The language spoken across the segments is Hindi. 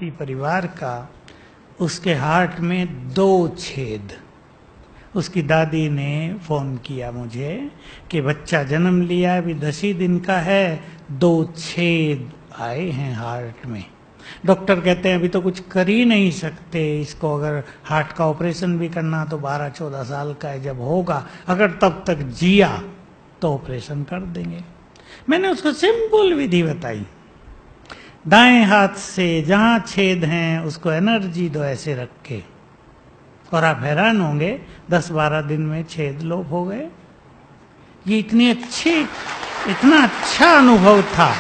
देहाती परिवार का, उसके हार्ट में 2 छेद। उसकी दादी ने फोन किया मुझे कि बच्चा जन्म लिया, अभी 10 ही दिन का है, 2 छेद आए हैं हार्ट में। डॉक्टर कहते हैं अभी तो कुछ कर ही नहीं सकते इसको, अगर हार्ट का ऑपरेशन भी करना तो 12-14 साल का है, जब होगा अगर तब तक जिया तो ऑपरेशन कर देंगे। मैंने उसको सिंपल विधि बताई, दाएं हाथ से जहां छेद हैं उसको एनर्जी दो ऐसे रख के, और आप हैरान होंगे 10-12 दिन में छेद लोप हो गए। ये इतना अच्छा अनुभव था।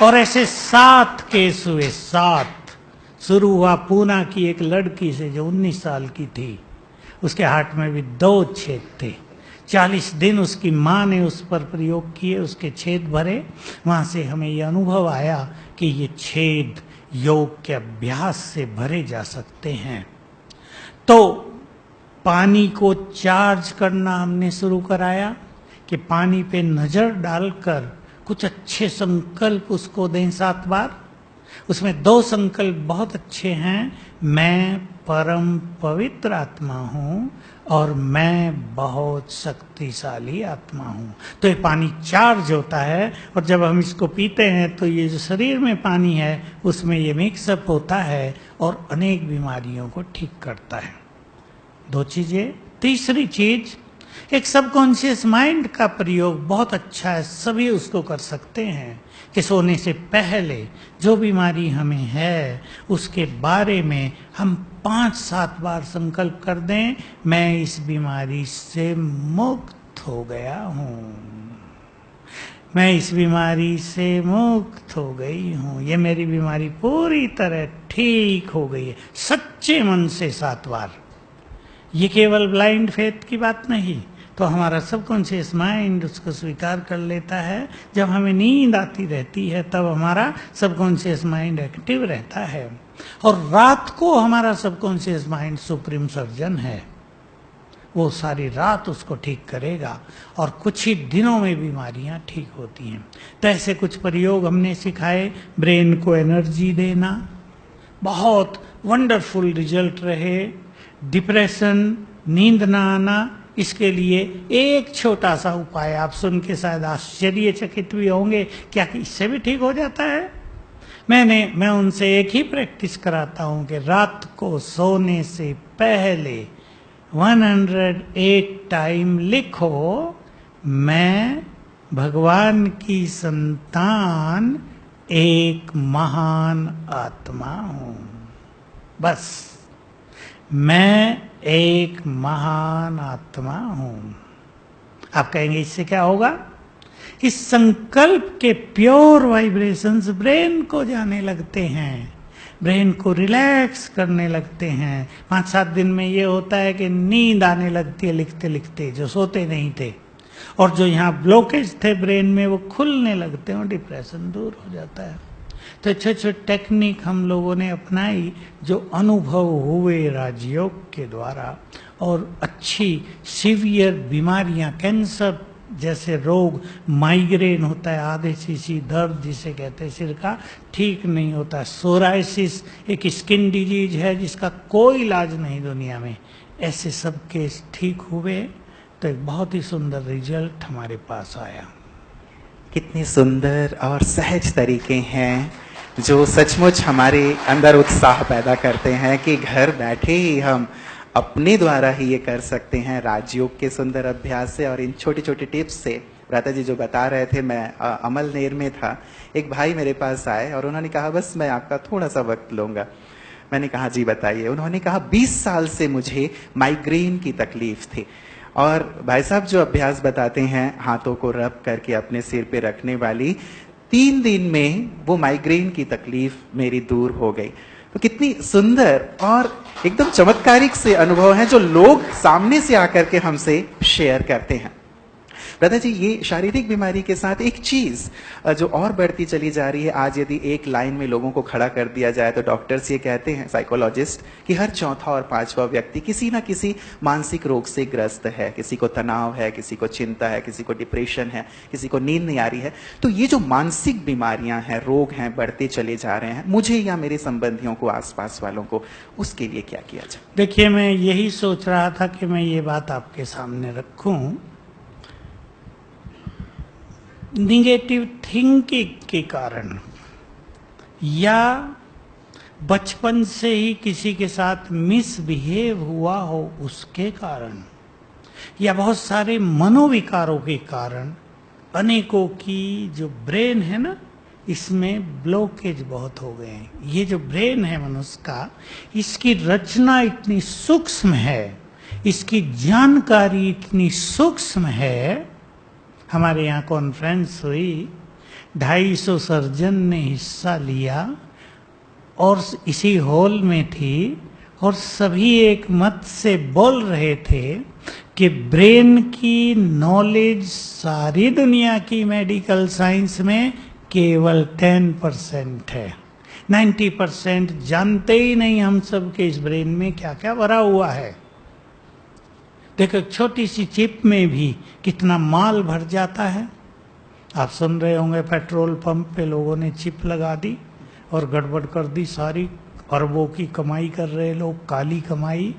और ऐसे 7 केस हुए, 7। शुरू हुआ पूना की एक लड़की से जो 19 साल की थी, उसके हार्ट में भी 2 छेद थे। 40 दिन उसकी माँ ने उस पर प्रयोग किए, उसके छेद भरे। वहां से हमें यह अनुभव आया कि ये छेद योग के अभ्यास से भरे जा सकते हैं। तो पानी को चार्ज करना हमने शुरू कराया कि पानी पे नजर डालकर कुछ अच्छे संकल्प उसको दें 7 बार। उसमें 2 संकल्प बहुत अच्छे हैं, मैं परम पवित्र आत्मा हूं और मैं बहुत शक्तिशाली आत्मा हूं। तो ये पानी चार्ज होता है, और जब हम इसको पीते हैं तो ये जो शरीर में पानी है उसमें ये मिक्सअप होता है और अनेक बीमारियों को ठीक करता है। 2 चीजें। तीसरी चीज, एक सबकॉन्शियस माइंड का प्रयोग बहुत अच्छा है, सभी उसको कर सकते हैं कि सोने से पहले जो बीमारी हमें है उसके बारे में हम 5-7 बार संकल्प कर दें, मैं इस बीमारी से मुक्त हो गया हूं, मैं इस बीमारी से मुक्त हो गई हूं, ये मेरी बीमारी पूरी तरह ठीक हो गई है। सच्चे मन से 7 बार। ये केवल ब्लाइंड फेथ की बात नहीं, तो हमारा सबकॉन्शियस माइंड उसको स्वीकार कर लेता है। जब हमें नींद आती रहती है तब हमारा सबकॉन्शियस माइंड एक्टिव रहता है, और रात को हमारा सबकॉन्शियस माइंड सुप्रीम सर्जन है, वो सारी रात उसको ठीक करेगा और कुछ ही दिनों में बीमारियां ठीक होती हैं। तो ऐसे कुछ प्रयोग हमने सिखाए। ब्रेन को एनर्जी देना, बहुत वंडरफुल रिजल्ट रहे। डिप्रेशन, नींद ना आना, इसके लिए एक छोटा सा उपाय आप सुन के शायद आश्चर्यचकित भी होंगे, क्या कि इससे भी ठीक हो जाता है? मैं उनसे एक ही प्रैक्टिस कराता हूं कि रात को सोने से पहले 108 टाइम लिखो, मैं भगवान की संतान एक महान आत्मा हूं। बस, मैं एक महान आत्मा हूं। आप कहेंगे इससे क्या होगा? इस संकल्प के प्योर वाइब्रेशंस ब्रेन को जाने लगते हैं, ब्रेन को रिलैक्स करने लगते हैं। 5-7 दिन में ये होता है कि नींद आने लगती है लिखते लिखते, जो सोते नहीं थे, और जो यहाँ ब्लॉकेज थे ब्रेन में वो खुलने लगते हैं और डिप्रेशन दूर हो जाता है। तो अच्छे टेक्निक हम लोगों ने अपनाई जो अनुभव हुए राजयोग के द्वारा, और अच्छी सीवियर बीमारियां, कैंसर जैसे रोग, माइग्रेन होता है, आधे सी दर्द जिसे कहते हैं सिर का, ठीक नहीं होता। सोराइसिस एक स्किन डिजीज है जिसका कोई इलाज नहीं दुनिया में, ऐसे सब केस ठीक हुए। तो एक बहुत ही सुंदर रिजल्ट हमारे पास आया। कितनी सुंदर और सहज तरीके हैं जो सचमुच हमारे अंदर उत्साह पैदा करते हैं कि घर बैठे ही हम अपने द्वारा ही ये कर सकते हैं राजयोग के सुंदर अभ्यास से। और इन छोटी छोटी टिप्स से भ्राता जी जो बता रहे थे, मैं अमलनेर में था, एक भाई मेरे पास आए और उन्होंने कहा बस मैं आपका थोड़ा सा वक्त लूंगा। मैंने कहा जी बताइए। उन्होंने कहा 20 साल से मुझे माइग्रेन की तकलीफ थी, और भाई साहब जो अभ्यास बताते हैं हाथों को रब करके अपने सिर पे रखने वाली, 3 दिन में वो माइग्रेन की तकलीफ मेरी दूर हो गई। तो कितनी सुंदर और एकदम चमत्कारिक से अनुभव हैं जो लोग सामने से आकर के हमसे शेयर करते हैं। दादा जी, ये शारीरिक बीमारी के साथ एक चीज जो और बढ़ती चली जा रही है, आज यदि एक लाइन में लोगों को खड़ा कर दिया जाए तो डॉक्टर्स ये कहते हैं, साइकोलॉजिस्ट, कि हर चौथा और पांचवा व्यक्ति किसी ना किसी मानसिक रोग से ग्रस्त है। किसी को तनाव है, किसी को चिंता है, किसी को डिप्रेशन है, किसी को नींद नहीं आ रही है। तो ये जो मानसिक बीमारियां हैं, रोग हैं, बढ़ते चले जा रहे हैं, मुझे या मेरे संबंधियों को, आसपास वालों को, उसके लिए क्या किया जाए? देखिए, मैं यही सोच रहा था कि मैं ये बात आपके सामने रखूं। निगेटिव थिंकिंग के कारण, या बचपन से ही किसी के साथ मिसबिहेव हुआ हो उसके कारण, या बहुत सारे मनोविकारों के कारण, अनेकों की जो ब्रेन है ना, इसमें ब्लॉकेज बहुत हो गए हैं। ये जो ब्रेन है मनुष्य का, इसकी रचना इतनी सूक्ष्म है, इसकी जानकारी इतनी सूक्ष्म है। हमारे यहाँ कॉन्फ्रेंस हुई, 250 सर्जन ने हिस्सा लिया और इसी हॉल में थी, और सभी एक मत से बोल रहे थे कि ब्रेन की नॉलेज सारी दुनिया की मेडिकल साइंस में केवल 10% है। 90% जानते ही नहीं हम सब के इस ब्रेन में क्या क्या भरा हुआ है। देखो, छोटी सी चिप में भी कितना माल भर जाता है। आप सुन रहे होंगे, पेट्रोल पंप पे लोगों ने चिप लगा दी और गड़बड़ कर दी सारी। अरबों की कमाई कर रहे लोग, काली कमाई,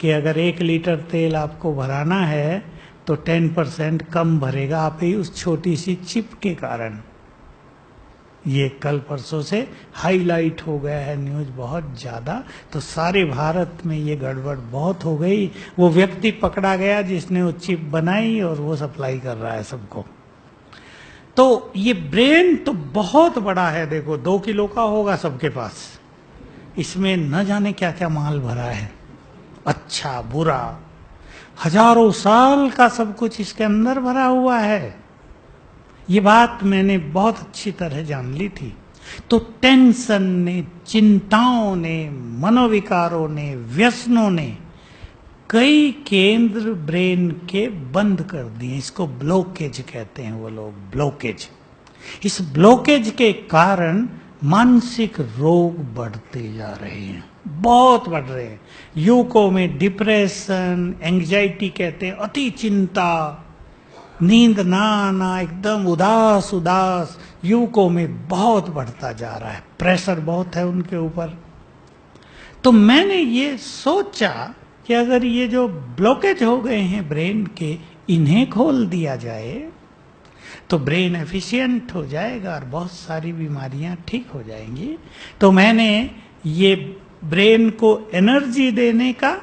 कि अगर 1 लीटर तेल आपको भराना है तो 10% कम भरेगा आप ही उस छोटी सी चिप के कारण। ये कल परसों से हाईलाइट हो गया है न्यूज बहुत ज्यादा। तो सारे भारत में ये गड़बड़ बहुत हो गई। वो व्यक्ति पकड़ा गया जिसने वो चिप बनाई और वो सप्लाई कर रहा है सबको। तो ये ब्रेन तो बहुत बड़ा है। देखो, 2 किलो का होगा सबके पास, इसमें न जाने क्या क्या माल भरा है, अच्छा बुरा, हजारों साल का सब कुछ इसके अंदर भरा हुआ है। ये बात मैंने बहुत अच्छी तरह जान ली थी। तो टेंशन ने, चिंताओं ने, मनोविकारों ने, व्यसनों ने कई केंद्र ब्रेन के बंद कर दिए। इसको ब्लॉकेज कहते हैं वो लोग, ब्लॉकेज। इस ब्लॉकेज के कारण मानसिक रोग बढ़ते जा रहे हैं, बहुत बढ़ रहे हैं। युवकों में डिप्रेशन, एंग्जाइटी कहते हैं, अति चिंता, नींद ना आना, एकदम उदास उदास, युवकों में बहुत बढ़ता जा रहा है। प्रेशर बहुत है उनके ऊपर। तो मैंने ये सोचा कि अगर ये जो ब्लॉकेज हो गए हैं ब्रेन के, इन्हें खोल दिया जाए तो ब्रेन एफिशिएंट हो जाएगा और बहुत सारी बीमारियां ठीक हो जाएंगी। तो मैंने ये ब्रेन को एनर्जी देने का,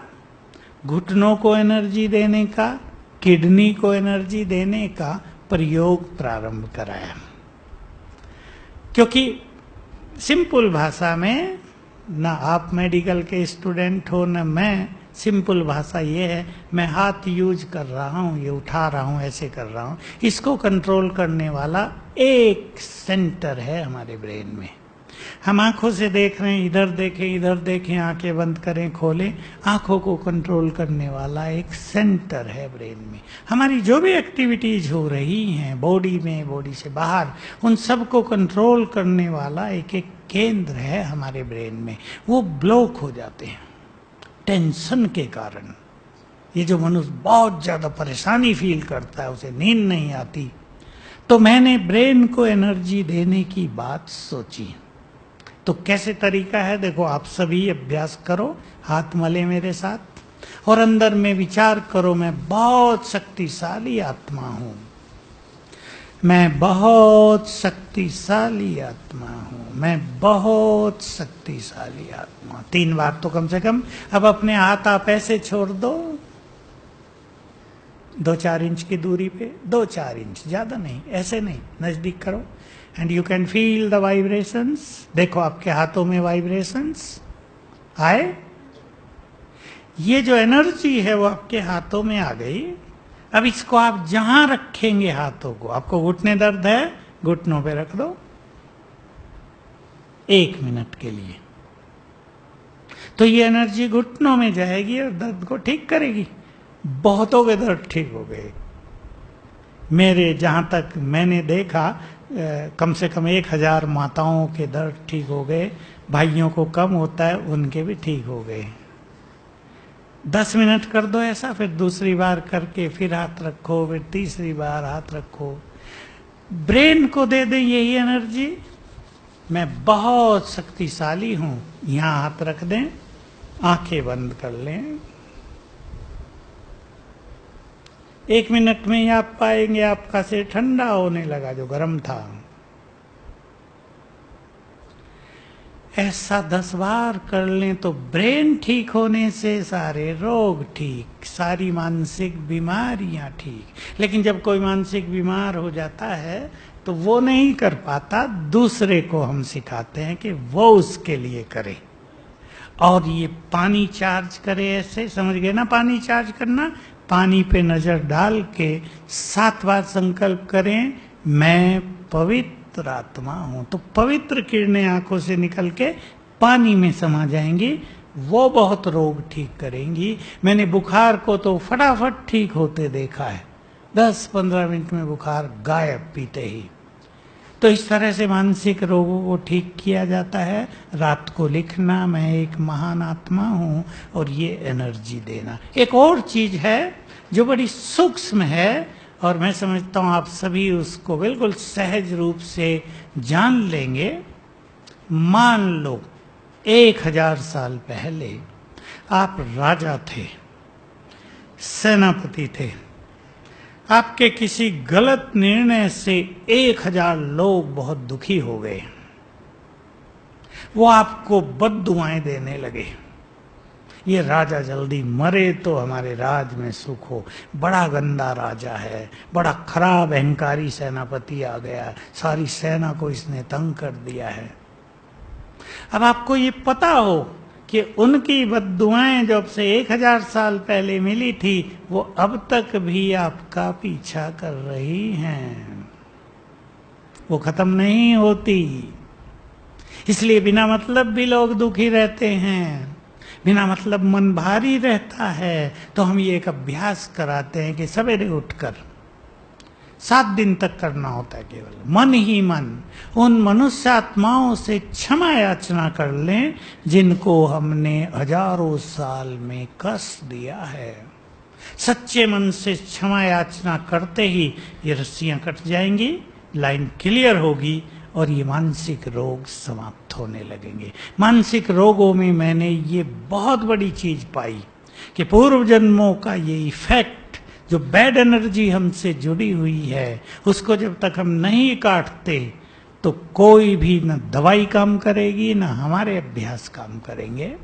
घुटनों को एनर्जी देने का, किडनी को एनर्जी देने का प्रयोग प्रारंभ कराया। क्योंकि सिंपल भाषा में, ना आप मेडिकल के स्टूडेंट हो ना मैं, सिंपल भाषा ये है, मैं हाथ यूज कर रहा हूँ, ये उठा रहा हूँ, ऐसे कर रहा हूँ, इसको कंट्रोल करने वाला एक सेंटर है हमारे ब्रेन में। हम आंखों से देख रहे हैं, इधर देखें, आंखें बंद करें, खोलें, आंखों को कंट्रोल करने वाला एक सेंटर है ब्रेन में। हमारी जो भी एक्टिविटीज हो रही हैं बॉडी में, बॉडी से बाहर, उन सबको कंट्रोल करने वाला एक एक केंद्र है हमारे ब्रेन में। वो ब्लॉक हो जाते हैं टेंशन के कारण। ये जो मनुष्य बहुत ज्यादा परेशानी फील करता है, उसे नींद नहीं आती, तो मैंने ब्रेन को एनर्जी देने की बात सोची। तो कैसे तरीका है, देखो, आप सभी अभ्यास करो, हाथ मले मेरे साथ और अंदर में विचार करो, मैं बहुत शक्तिशाली आत्मा हूं, मैं बहुत शक्तिशाली आत्मा हूं, मैं बहुत शक्तिशाली आत्मा। 3 बार तो कम से कम। अब अपने हाथ आप ऐसे छोड़ दो, 2-4 इंच की दूरी पे, 2-4 इंच, ज्यादा नहीं, ऐसे नहीं, नजदीक करो। And you can feel the vibrations. देखो आपके हाथों में वाइब्रेशंस आए, ये जो एनर्जी है वो आपके हाथों में आ गई। अब इसको आप जहां रखेंगे हाथों को, आपको घुटने दर्द है, घुटनों पे रख दो 1 मिनट के लिए, तो ये एनर्जी घुटनों में जाएगी और दर्द को ठीक करेगी। बहुतों के दर्द ठीक हो गए, मेरे जहाँ तक मैंने देखा कम से कम 1000 माताओं के दर्द ठीक हो गए, भाइयों को कम होता है उनके भी ठीक हो गए। 10 मिनट कर दो ऐसा, फिर दूसरी बार करके फिर हाथ रखो, फिर तीसरी बार हाथ रखो। ब्रेन को दे दें यही एनर्जी, मैं बहुत शक्तिशाली हूं, यहां हाथ रख दें, आंखें बंद कर लें। 1 मिनट में ही आप पाएंगे आपका सिर ठंडा होने लगा जो गर्म था। ऐसा 10 बार कर लें तो ब्रेन ठीक होने से सारे रोग ठीक, सारी मानसिक बीमारियां ठीक। लेकिन जब कोई मानसिक बीमार हो जाता है तो वो नहीं कर पाता, दूसरे को हम सिखाते हैं कि वो उसके लिए करे। और ये पानी चार्ज करे, ऐसे समझ गए ना पानी चार्ज करना। पानी पे नजर डाल के 7 बार संकल्प करें, मैं पवित्र आत्मा हूं, तो पवित्र किरणें आंखों से निकल के पानी में समा जाएंगी, वो बहुत रोग ठीक करेंगी। मैंने बुखार को तो फटाफट ठीक होते देखा है, 10-15 मिनट में बुखार गायब पीते ही। तो इस तरह से मानसिक रोगों को ठीक किया जाता है। रात को लिखना, मैं एक महान आत्मा हूं, और ये एनर्जी देना। एक और चीज है जो बड़ी सूक्ष्म है, और मैं समझता हूं आप सभी उसको बिल्कुल सहज रूप से जान लेंगे। मान लो 1000 साल पहले आप राजा थे, सेनापति थे, आपके किसी गलत निर्णय से 1000 लोग बहुत दुखी हो गए, वो आपको बद्दुआएं देने लगे, ये राजा जल्दी मरे तो हमारे राज में सुख हो, बड़ा गंदा राजा है, बड़ा खराब अहंकारी सेनापति आ गया, सारी सेना को इसने तंग कर दिया है। अब आपको ये पता हो कि उनकी बद्दुआएं जब से 1000 साल पहले मिली थी, वो अब तक भी आपका पीछा कर रही हैं, वो खत्म नहीं होती। इसलिए बिना मतलब भी लोग दुखी रहते हैं, बिना मतलब मन भारी रहता है। तो हम ये एक अभ्यास कराते हैं कि सवेरे उठकर 7 दिन तक करना होता है, केवल मन ही मन उन मनुष्य आत्माओं से क्षमा याचना कर लें जिनको हमने हजारों साल में कष्ट दिया है। सच्चे मन से क्षमा याचना करते ही ये रस्सियां कट जाएंगी, लाइन क्लियर होगी, और ये मानसिक रोग समाप्त होने लगेंगे। मानसिक रोगों में मैंने ये बहुत बड़ी चीज पाई कि पूर्व जन्मों का ये इफेक्ट, जो बैड एनर्जी हमसे जुड़ी हुई है, उसको जब तक हम नहीं काटते तो कोई भी न दवाई काम करेगी, न हमारे अभ्यास काम करेंगे।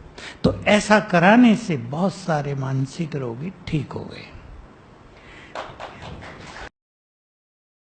तो ऐसा कराने से बहुत सारे मानसिक रोगी ठीक हो गए।